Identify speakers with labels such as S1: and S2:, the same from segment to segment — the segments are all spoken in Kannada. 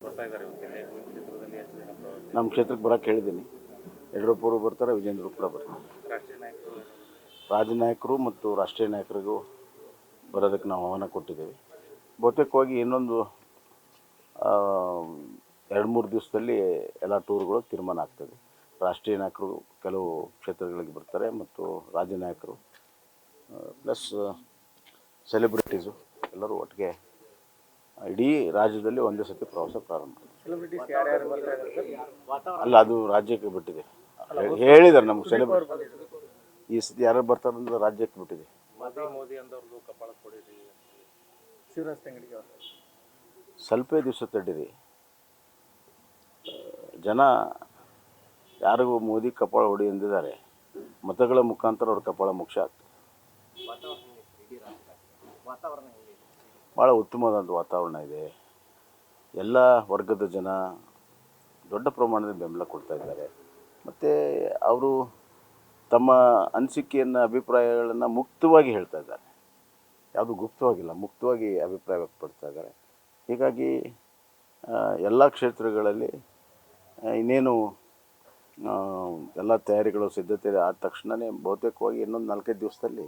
S1: ಬರ್ತಾ ಇದ್ದಾರೆ ನಿಮ್ಮ ಕ್ಷೇತ್ರದಲ್ಲಿ ಎಷ್ಟು ಜನ
S2: ನಮ್ಮ ಕ್ಷೇತ್ರಕ್ಕೆ ಬರೋಕ್ಕೆ ಹೇಳಿದ್ದೀನಿ. ಯಡಿಯೂರಪ್ಪರು ಬರ್ತಾರೆ, ವಿಜೇಂದ್ರ ಕೂಡ ಬರ್ತಾರೆ.
S1: ರಾಷ್ಟ್ರೀಯ ನಾಯಕರು
S2: ರಾಜ್ಯ ನಾಯಕರು ಮತ್ತು ರಾಷ್ಟ್ರೀಯ ನಾಯಕರಿಗೂ ಬರೋದಕ್ಕೆ ನಾವು ಆಹ್ವಾನ ಕೊಟ್ಟಿದ್ದೇವೆ. ಬಹುತೇಕವಾಗಿ ಇನ್ನೊಂದು 2-3 ದಿವಸದಲ್ಲಿ ಎಲ್ಲ ಟೂರ್ಗಳು ತೀರ್ಮಾನ ಆಗ್ತದೆ. ರಾಷ್ಟ್ರೀಯ ನಾಯಕರು ಕೆಲವು ಕ್ಷೇತ್ರಗಳಿಗೆ ಬರ್ತಾರೆ ಮತ್ತು ರಾಜ್ಯ ನಾಯಕರು ಪ್ಲಸ್ ಸೆಲೆಬ್ರಿಟೀಸು ಎಲ್ಲರೂ ಒಟ್ಟಿಗೆ ಇಡೀ ರಾಜ್ಯದಲ್ಲಿ ಒಂದೇ ಸತಿ ಪ್ರವಾಸ ಪ್ರಾರಂಭ.
S1: ಸೆಲೆಬ್ರಿಟೀಸ್ ಯಾರ್ಯಾರು
S2: ಅಲ್ಲ, ಅದು ರಾಜ್ಯಕ್ಕೆ ಬಿಟ್ಟಿದೆ. ಹೇಳಿದ್ದಾರೆ ನಮ್ಗೆ ಸೆಲೆಬ್ರಿಟಿ ಈ ಸತಿ ಯಾರು ಬರ್ತಾರೆ ಅಂದ್ರೆ ರಾಜ್ಯಕ್ಕೆ ಬಿಟ್ಟಿದೆ.
S1: ಮೋದಿ ಅಂದವ್ರದ್ದು ಕಪಾಳ ಕೊಡಿರಿ, ಶಿವರಾಜ್ ತಂಗಡಿಗೆ ಅವರು
S2: ಸ್ವಲ್ಪ ದಿವಸ ತಡೀರಿ. ಜನ ಯಾರಿಗೂ ಮೋದಿ ಕಪಾಳ ಹೊಡಿ ಎಂದಿದ್ದಾರೆ. ಮತಗಳ ಮುಖಾಂತರ ಅವ್ರ ಕಪಾಳ ಮೋಕ್ಷ ಆಗ್ತದೆ. ಭಾಳ ಉತ್ತಮವಾದ ವಾತಾವರಣ ಇದೆ. ಎಲ್ಲ ವರ್ಗದ ಜನ ದೊಡ್ಡ ಪ್ರಮಾಣದಲ್ಲಿ ಬೆಂಬಲ ಕೊಡ್ತಾ ಇದ್ದಾರೆ. ಮತ್ತು ಅವರು ತಮ್ಮ ಅನಿಸಿಕೆಯನ್ನು, ಅಭಿಪ್ರಾಯಗಳನ್ನು ಮುಕ್ತವಾಗಿ ಹೇಳ್ತಾ ಇದ್ದಾರೆ. ಯಾವುದು ಗುಪ್ತವಾಗಿಲ್ಲ, ಮುಕ್ತವಾಗಿ ಅಭಿಪ್ರಾಯ ವ್ಯಕ್ತಪಡ್ತಾ ಇದ್ದಾರೆ. ಹೀಗಾಗಿ ಎಲ್ಲ ಕ್ಷೇತ್ರಗಳಲ್ಲಿ ಇನ್ನೇನು ಎಲ್ಲ ತಯಾರಿಗಳು ಸಿದ್ಧತೆ ಆದ ತಕ್ಷಣವೇ ಬಹುತೇಕವಾಗಿ ಇನ್ನೊಂದು 4-5 ದಿವಸದಲ್ಲಿ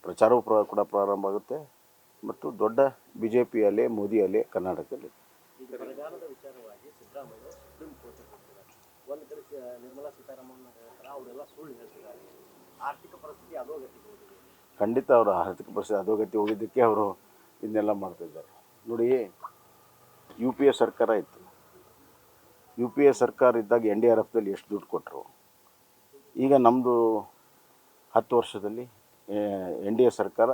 S2: ಪ್ರಚಾರವೂ ಕೂಡ ಪ್ರಾರಂಭ ಆಗುತ್ತೆ. ಮತ್ತು ದೊಡ್ಡ BJP ಅಲೆ, ಮೋದಿ ಅಲೆ ಕರ್ನಾಟಕದಲ್ಲಿ.
S3: ಬರಗಾಲದ ವಿಚಾರವಾಗಿ ಸಿದ್ದರಾಮಯ್ಯ ಸುಪ್ರೀಂ ಕೋರ್ಟ್ ಒಂದು ಕಡೆ ನಿರ್ಮಲಾ ಸೀತಾರಾಮನ್ ಅವರೆಲ್ಲ ಸುಳ್ಳು ಹೇಳ್ತಿದ್ದಾರೆ. ಆರ್ಥಿಕ ಪರಿಸ್ಥಿತಿ ಅಧೋಗತಿಗೆ ಹೋಗಿದೆ.
S2: ಖಂಡಿತ ಅವರ ಆರ್ಥಿಕ ಪರಿಸ್ಥಿತಿ ಅಧೋಗತಿ ಹೋಗಿದ್ದಕ್ಕೆ ಅವರು ಇದನ್ನೆಲ್ಲ ಮಾಡ್ತಿದ್ದಾರೆ. ನೋಡಿ, UPA ಸರ್ಕಾರ ಇತ್ತು. UPA ಸರ್ಕಾರ ಇದ್ದಾಗ NDRFದಲ್ಲಿ ಎಷ್ಟು ದುಡ್ಡು ಕೊಟ್ಟರು. ಈಗ ನಮ್ಮದು 10 ವರ್ಷದಲ್ಲಿ NDA ಸರ್ಕಾರ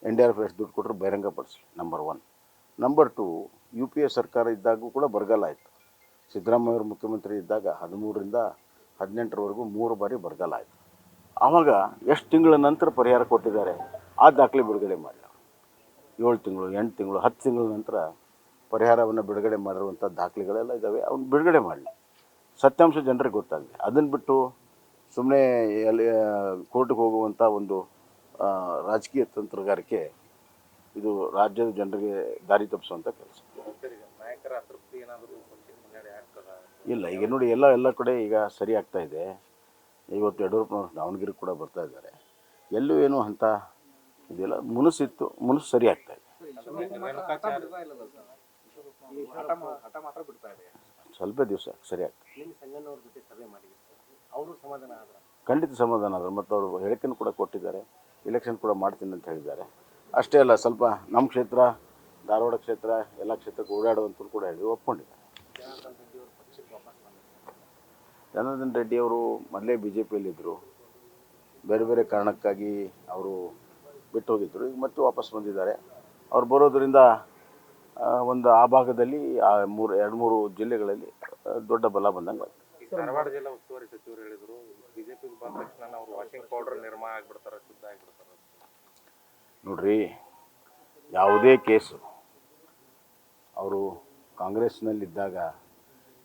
S2: NDRF ಎಷ್ಟು ದುಡ್ಡು ಕೊಟ್ಟರು ಬಹಿರಂಗಪಡಿಸಿ. ನಂಬರ್ 1. ನಂಬರ್ 2, UPA ಸರ್ಕಾರ ಇದ್ದಾಗೂ ಕೂಡ ಬರಗಾಲ ಆಯಿತು. ಸಿದ್ದರಾಮಯ್ಯ ಅವರು ಮುಖ್ಯಮಂತ್ರಿ ಇದ್ದಾಗ 13ರಿಂದ 18ರವರೆಗೂ 3 ಬಾರಿ ಬರಗಾಲ ಆಯಿತು. ಆವಾಗ ಎಷ್ಟು ತಿಂಗಳ ನಂತರ ಪರಿಹಾರ ಕೊಟ್ಟಿದ್ದಾರೆ ಆ ದಾಖಲೆ ಬಿಡುಗಡೆ ಮಾಡಲಿ. 7 ತಿಂಗಳು, 8 ತಿಂಗಳು, 10 ತಿಂಗಳ ನಂತರ ಪರಿಹಾರವನ್ನು ಬಿಡುಗಡೆ ಮಾಡಿರುವಂಥ ದಾಖಲೆಗಳೆಲ್ಲ ಇದ್ದಾವೆ. ಅವ್ನು ಬಿಡುಗಡೆ ಮಾಡಲಿ, ಸತ್ಯಾಂಶ ಜನರಿಗೆ ಗೊತ್ತಾಗಲಿ. ಅದನ್ನು ಬಿಟ್ಟು ಸುಮ್ಮನೆ ಕೋರ್ಟ್ಗೆ ಹೋಗುವಂಥ ಒಂದು ರಾಜಕೀಯ ತಂತ್ರಗಾರಿಕೆ ಇದು ರಾಜ್ಯದ ಜನರಿಗೆ ದಾರಿ ತಪ್ಪಿಸುವಂಥ ಕೆಲಸ.
S1: ನಾಯಕರ ಅತೃಪ್ತಿ ಏನಾದರೂ ಮುನ್ನಡೆ ಆಗ್ತದ?
S2: ಇಲ್ಲ, ಈಗ ನೋಡಿ ಎಲ್ಲ ಕಡೆ ಈಗ ಸರಿ ಆಗ್ತಾ ಇದೆ. ಇವತ್ತು ಯಡಿಯೂರಪ್ಪನವ್ರು ದಾವಣಗೆರೆ ಕೂಡ ಬರ್ತಾ ಇದ್ದಾರೆ. ಎಲ್ಲೂ ಏನು ಅಂತ ಇದೆಲ್ಲ ಮುನಿಸಿತ್ತು, ಮುನಿಸು ಸರಿ ಆಗ್ತಾ ಇದೆ. ಸ್ವಲ್ಪ ದಿವಸ ಸರಿ ಆಗ್ತದೆ.
S3: ಸಂಗಣ್ಣವ್ರ ಜೊತೆ ಸಭೆ ಮಾಡಿದ್ರು, ಅವರು ಸಮಾಧಾನ ಆದರು.
S2: ಖಂಡಿತ ಸಮಾಧಾನ ಆದರು. ಮತ್ತು ಅವರು ಹೇಳಿಕೆಯನ್ನು ಕೂಡ ಕೊಟ್ಟಿದ್ದಾರೆ. ಎಲೆಕ್ಷನ್ ಕೂಡ ಮಾಡ್ತೀನಿ ಅಂತ ಹೇಳಿದ್ದಾರೆ. ಅಷ್ಟೇ ಅಲ್ಲ, ಸ್ವಲ್ಪ ನಮ್ಮ ಕ್ಷೇತ್ರ, ಧಾರವಾಡ ಕ್ಷೇತ್ರ, ಎಲ್ಲ ಕ್ಷೇತ್ರಕ್ಕೆ ಓಡಾಡುವಂಥದ್ದು ಕೂಡ ಹೇಳಿ ಒಪ್ಕೊಂಡಿದ್ದಾರೆ. ಜನಾರ್ದನ್ ರೆಡ್ಡಿ ಅವರು ಮೊದಲೇ BJPಯಲ್ಲಿದ್ದರು. ಬೇರೆ ಬೇರೆ ಕಾರಣಕ್ಕಾಗಿ ಅವರು ಬಿಟ್ಟು ಹೋಗಿದ್ದರು. ಈಗ ಮತ್ತೆ ವಾಪಸ್ ಬಂದಿದ್ದಾರೆ. ಅವ್ರು ಬರೋದರಿಂದ ಒಂದು ಆ ಭಾಗದಲ್ಲಿ 2-3 ಜಿಲ್ಲೆಗಳಲ್ಲಿ ದೊಡ್ಡ ಬಲ ಬಂದಂಗೆ.
S1: ಧಾರವಾಡ ಜಿಲ್ಲಾ ಉಸ್ತುವಾರಿ ಸಚಿವರು ಹೇಳಿದರು, BJP ಬಂದ ತಕ್ಷಣ ಅವರು ವಾಷಿಂಗ್ ಪೌಡರ್ ನಿರ್ಮಾಣ ಆಗಿಬಿಡ್ತಾರೆ, ಶುದ್ಧ ಆಗಿಬಿಡ್ತಾರೆ.
S2: ನೋಡ್ರಿ, ಯಾವುದೇ ಕೇಸು ಅವರು ಕಾಂಗ್ರೆಸ್ನಲ್ಲಿದ್ದಾಗ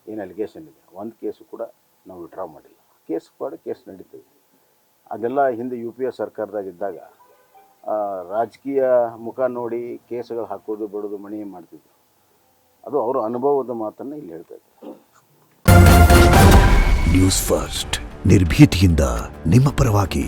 S2: ಏನು ಅಲಿಗೇಷನ್ ಇದೆ, ಒಂದು ಕೇಸು ಕೂಡ ನಾವು ವಿಡ್ರಾ ಮಾಡಿಲ್ಲ. ಕೇಸ್ ನಡೀತದೆ. ಅದೆಲ್ಲ ಹಿಂದೆ UPA ಸರ್ಕಾರದಾಗಿದ್ದಾಗ ರಾಜಕೀಯ ಮುಖ ನೋಡಿ ಕೇಸುಗಳು ಹಾಕೋದು, ಬಿಡೋದು, ಮಣಿ ಮಾಡ್ತಿದ್ರು. ಅದು ಅವರ ಅನುಭವದ ಮಾತನ್ನು ಇಲ್ಲಿ ಹೇಳ್ತಾ ಇದ್ದಾರೆ.
S4: ನ್ಯೂಸ್ ಫಸ್ಟ್, ನಿರ್ಭೀತಿಯಿಂದ ನಿಮ್ಮ ಪರವಾಗಿ.